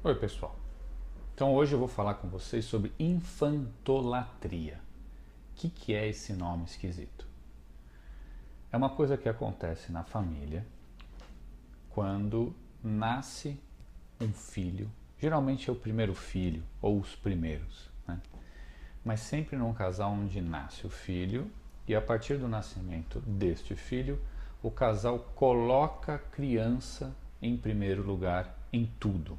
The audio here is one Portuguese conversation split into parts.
Oi, pessoal. Então hoje eu vou falar com vocês sobre infantolatria. O que é esse nome esquisito? É uma coisa que acontece na família quando nasce um filho. Geralmente é o primeiro filho ou os primeiros, né? Mas sempre num casal onde nasce o filho e a partir do nascimento deste filho, o casal coloca a criança em primeiro lugar em tudo.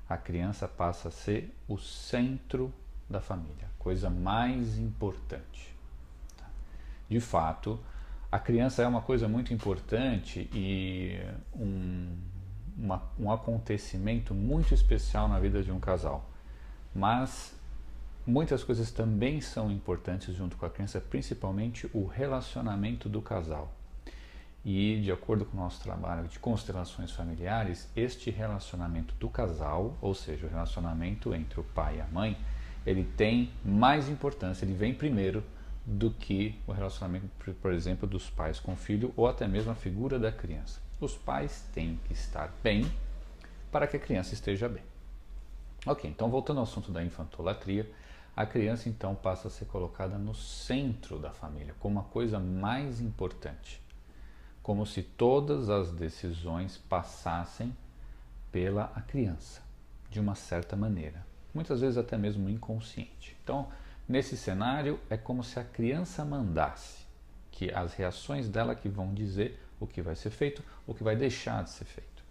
A criança passa a ser o centro da família, a coisa mais importante. De fato, a criança é uma coisa muito importante e um acontecimento muito especial na vida de um casal. Mas muitas coisas também são importantes junto com a criança, principalmente o relacionamento do casal. E, de acordo com o nosso trabalho de constelações familiares, este relacionamento do casal, ou seja, o relacionamento entre o pai e a mãe, ele tem mais importância, ele vem primeiro do que o relacionamento, por exemplo, dos pais com o filho ou até mesmo a figura da criança. Os pais têm que estar bem para que a criança esteja bem. Ok, então voltando ao assunto da infantolatria, a criança então passa a ser colocada no centro da família, como a coisa mais importante. Como se todas as decisões passassem pela criança, de uma certa maneira, muitas vezes até mesmo inconsciente. Então, nesse cenário, é como se a criança mandasse, que as reações dela que vão dizer o que vai ser feito, o que vai deixar de ser feito.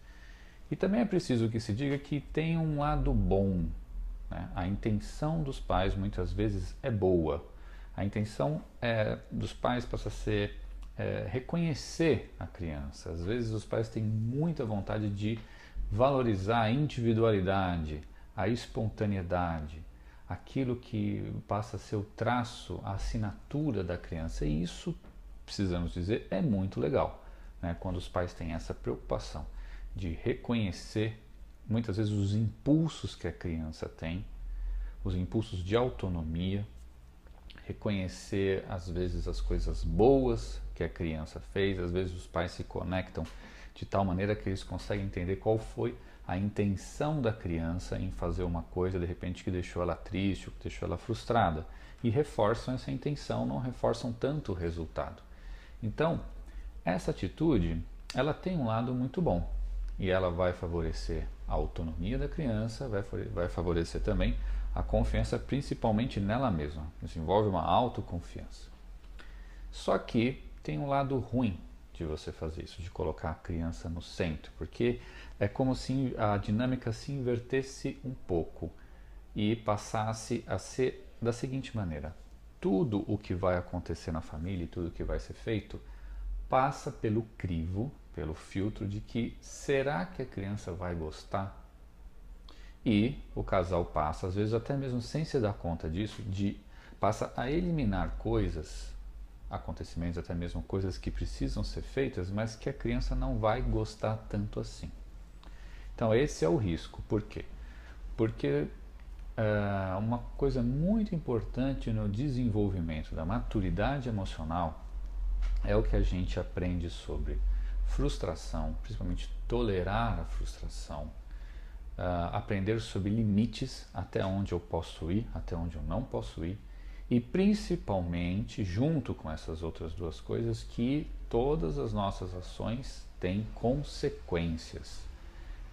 E também é preciso que se diga que tem um lado bom, né? A intenção dos pais muitas vezes é boa. A intenção dos pais passa a ser reconhecer a criança. Às vezes os pais têm muita vontade de valorizar a individualidade, a espontaneidade, aquilo que passa a ser o traço, a assinatura da criança. E isso, precisamos dizer, é muito legal, né? Quando os pais têm essa preocupação de reconhecer muitas vezes os impulsos que a criança tem, os impulsos de autonomia, reconhecer às vezes as coisas boas que a criança fez. Às vezes os pais se conectam de tal maneira que eles conseguem entender qual foi a intenção da criança em fazer uma coisa de repente que deixou ela triste ou que deixou ela frustrada e reforçam essa intenção, não reforçam tanto o resultado. Então, essa atitude, ela tem um lado muito bom e ela vai favorecer a autonomia da criança, vai favorecer também a confiança principalmente nela mesma. Isso envolve uma autoconfiança. Só que tem um lado ruim de você fazer isso, de colocar a criança no centro, porque é como se a dinâmica se invertesse um pouco e passasse a ser da seguinte maneira: tudo o que vai acontecer na família e tudo o que vai ser feito passa pelo crivo, pelo filtro de que será que a criança vai gostar? E o casal passa, às vezes até mesmo sem se dar conta disso, passa a eliminar coisas, acontecimentos, até mesmo coisas que precisam ser feitas, mas que a criança não vai gostar tanto assim. Então esse é o risco. Por quê? Porque uma coisa muito importante no desenvolvimento da maturidade emocional é o que a gente aprende sobre frustração, principalmente tolerar a frustração, aprender sobre limites, até onde eu posso ir, até onde eu não posso ir, e principalmente, junto com essas outras duas coisas, que todas as nossas ações têm consequências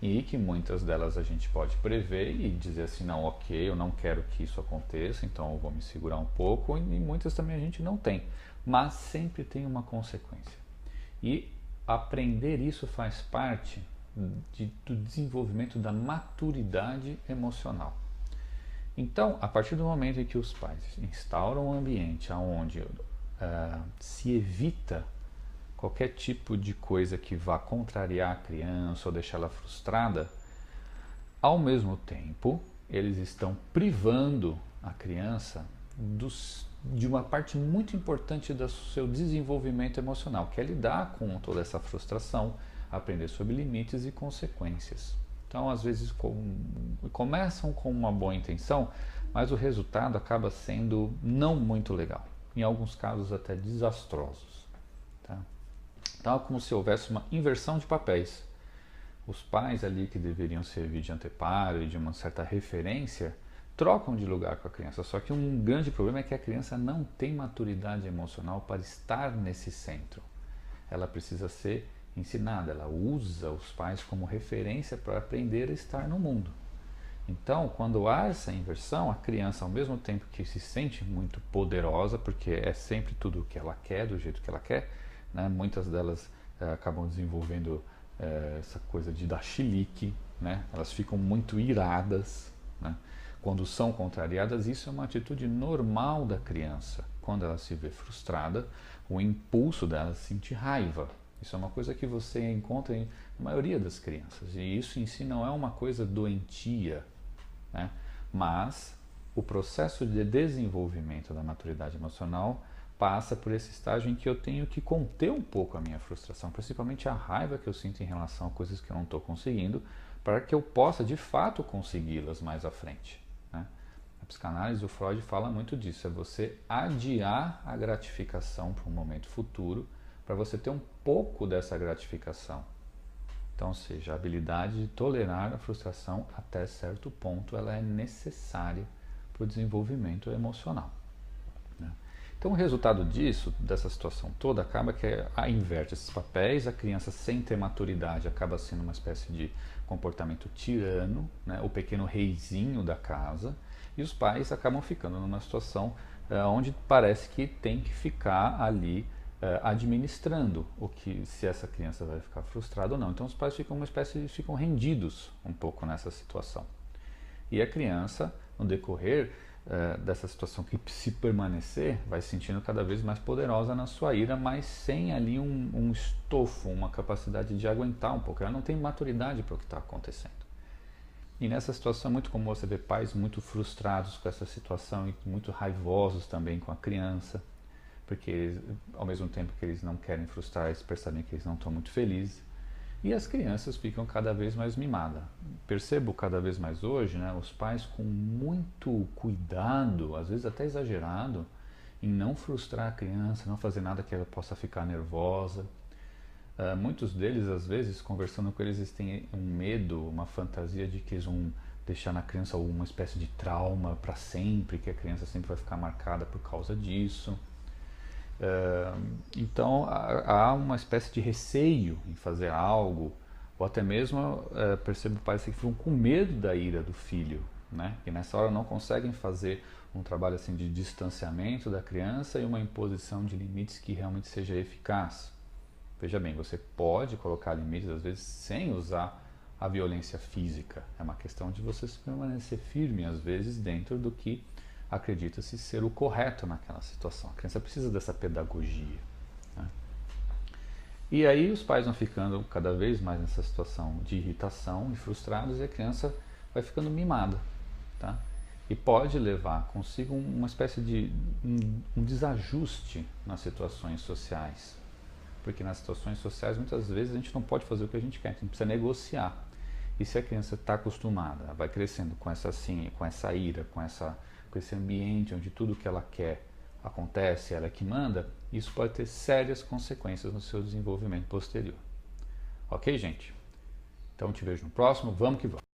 e que muitas delas a gente pode prever e dizer assim, não, ok, eu não quero que isso aconteça, então eu vou me segurar um pouco, e muitas também a gente não tem, mas sempre tem uma consequência. E aprender isso faz parte do desenvolvimento da maturidade emocional. Então, a partir do momento em que os pais instauram um ambiente onde se evita qualquer tipo de coisa que vá contrariar a criança ou deixá-la frustrada, ao mesmo tempo, eles estão privando a criança de uma parte muito importante do seu desenvolvimento emocional, que é lidar com toda essa frustração, aprender sobre limites e consequências. Então, às vezes, começam com uma boa intenção, mas o resultado acaba sendo não muito legal. Em alguns casos, até desastrosos. Tá? Então, é como se houvesse uma inversão de papéis. os pais ali que deveriam servir de anteparo e de uma certa referência trocam de lugar com a criança. Só que um grande problema é que a criança não tem maturidade emocional para estar nesse centro. Ela precisa ser ensinada, ela usa os pais como referência para aprender a estar no mundo. Então, quando há essa inversão, a criança, ao mesmo tempo que se sente muito poderosa, porque é sempre tudo o que ela quer, do jeito que ela quer, né? Muitas delas acabam desenvolvendo essa coisa de dar chilique, né? Elas ficam muito iradas, né? Quando são contrariadas, isso é uma atitude normal da criança. Quando ela se vê frustrada, o impulso dela é sentir raiva. Isso é uma coisa que você encontra em maioria das crianças. E isso em si não é uma coisa doentia, né? Mas o processo de desenvolvimento da maturidade emocional passa por esse estágio em que eu tenho que conter um pouco a minha frustração, principalmente a raiva que eu sinto em relação a coisas que eu não estou conseguindo, para que eu possa de fato consegui-las mais à frente, né? A psicanálise do Freud fala muito disso, é você adiar a gratificação para um momento futuro, para você ter um pouco dessa gratificação. Então, ou seja, a habilidade de tolerar a frustração até certo ponto, ela é necessária para o desenvolvimento emocional, né? Então, o resultado disso, dessa situação toda, acaba que inverte esses papéis, a criança sem ter maturidade acaba sendo uma espécie de comportamento tirano, né? O pequeno reizinho da casa, e os pais acabam ficando numa situação onde parece que tem que ficar ali administrando o que, se essa criança vai ficar frustrada ou não. Então os pais ficam rendidos um pouco nessa situação. E a criança, no decorrer dessa situação que se permanecer, vai se sentindo cada vez mais poderosa na sua ira, mas sem ali um estofo, uma capacidade de aguentar um pouco. Ela não tem maturidade para o que está acontecendo. E nessa situação é muito comum você ver pais muito frustrados com essa situação e muito raivosos também com a criança, porque eles, ao mesmo tempo que eles não querem frustrar, eles percebem que eles não estão muito felizes. E as crianças ficam cada vez mais mimadas. Percebo cada vez mais hoje, né, os pais com muito cuidado, às vezes até exagerado, em não frustrar a criança, não fazer nada que ela possa ficar nervosa. Muitos deles, às vezes, conversando com eles, têm um medo, uma fantasia de que eles vão deixar na criança uma espécie de trauma para sempre, que a criança sempre vai ficar marcada por causa disso. Então há uma espécie de receio em fazer algo, ou até mesmo percebo pais que ficam com medo da ira do filho, né? E nessa hora não conseguem fazer um trabalho assim de distanciamento da criança e uma imposição de limites que realmente seja eficaz. Veja bem, você pode colocar limites às vezes sem usar a violência física, é uma questão de você permanecer firme às vezes dentro do que acredita-se ser o correto naquela situação. A criança precisa dessa pedagogia, né? E aí os pais vão ficando cada vez mais nessa situação de irritação e frustrados e a criança vai ficando mimada, tá? E pode levar consigo uma espécie de um desajuste nas situações sociais, porque nas situações sociais muitas vezes a gente não pode fazer o que a gente quer, a gente precisa negociar. E se a criança está acostumada, vai crescendo com essa ira, com esse ambiente onde tudo que ela quer acontece, ela é que manda, isso pode ter sérias consequências no seu desenvolvimento posterior. Ok, gente? Então te vejo no próximo, vamos que vamos!